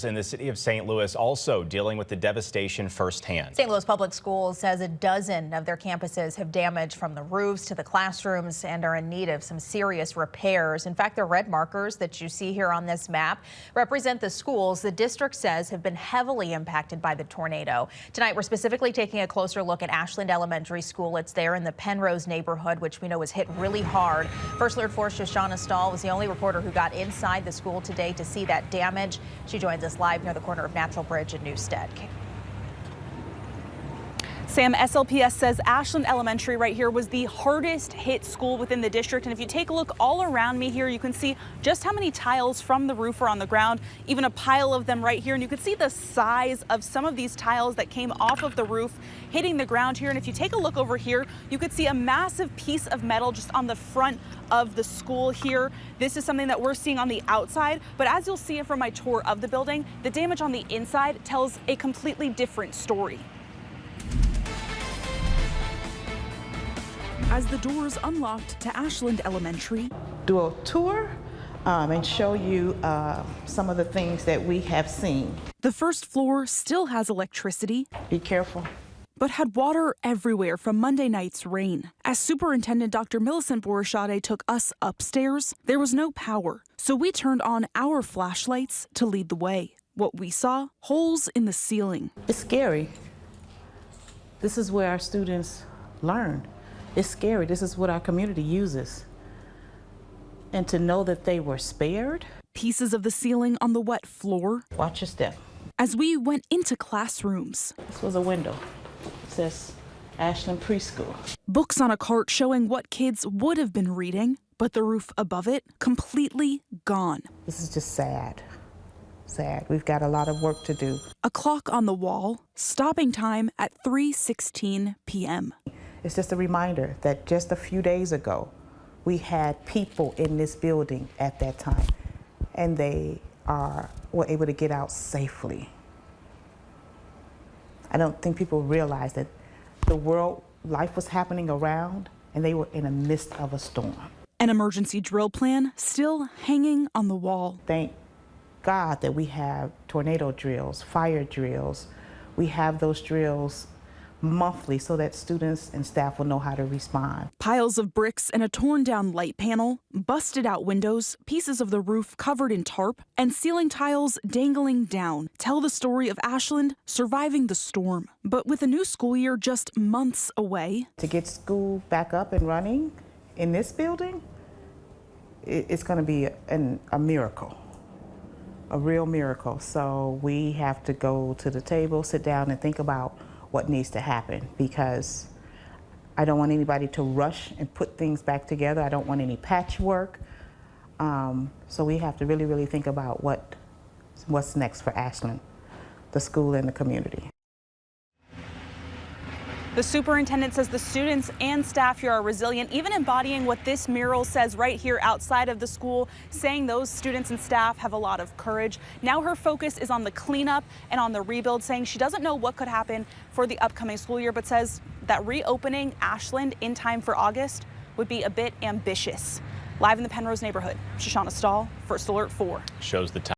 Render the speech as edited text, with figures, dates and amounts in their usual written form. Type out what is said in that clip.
In the city of St. Louis also dealing with the devastation firsthand. St. Louis Public Schools says a dozen of their campuses have damage from the roofs to the classrooms and are in need of some serious repairs. In fact, the red markers that you see here on this map represent the schools the district says have been heavily impacted by the tornado. Tonight, we're specifically taking a closer look at Ashland Elementary School. It's there in the Penrose neighborhood, which we know was hit really hard. First Alert 4's Shoshana Stahl was the only reporter who got inside the school today to see that damage. She joins us live near the corner of Natural Bridge and Newstead. Sam, SLPS says Ashland Elementary right here was the hardest hit school within the district. And if you take a look all around me here, you can see just how many tiles from the roof are on the ground, even a pile of them right here. And you can see the size of some of these tiles that came off of the roof hitting the ground here. And if you take a look over here, you could see a massive piece of metal just on the front of the school here. This is something that we're seeing on the outside, but as you'll see from my tour of the building, the damage on the inside tells a completely different story. As the doors unlocked to Ashland Elementary, Do a tour and show you some of the things that we have seen. The first floor still has electricity. Be careful. But had water everywhere from Monday night's rain. As Superintendent Dr. Millicent Borishade took us upstairs, there was no power, so we turned on our flashlights to lead the way. What we saw, holes in the ceiling. It's scary. This is where our students learn. It's scary. This is what our community uses. And to know that they were spared. Pieces of the ceiling on the wet floor. Watch your step. As we went into classrooms. This was a window. It says Ashland Preschool. Books on a cart showing what kids would have been reading, but the roof above it completely gone. This is just sad. Sad. We've got a lot of work to do. A clock on the wall, stopping time at 3:16 p.m. It's just a reminder that just a few days ago, we had people in this building at that time, and they were able to get out safely. I don't think people realize that life was happening around, and they were in the midst of a storm. An emergency drill plan still hanging on the wall. Thank God that we have tornado drills, fire drills. We have those drills monthly so that students and staff will know how to respond. Piles of bricks and a torn down light panel, busted out windows, pieces of the roof covered in tarp, and ceiling tiles dangling down tell the story of Ashland surviving the storm. But with a new school year just months away. To get school back up and running in this building, it's going to be a miracle, a real miracle. So we have to go to the table, sit down and think about what needs to happen, because I don't want anybody to rush and put things back together. I don't want any patchwork. So we have to really think about what's next for Ashland, the school and the community. The superintendent says the students and staff here are resilient, even embodying what this mural says right here outside of the school, saying those students and staff have a lot of courage. Now her focus is on the cleanup and on the rebuild, saying she doesn't know what could happen for the upcoming school year, but says that reopening Ashland in time for August would be a bit ambitious. Live in the Penrose neighborhood, Shoshana Stahl, First Alert 4. Shows the time.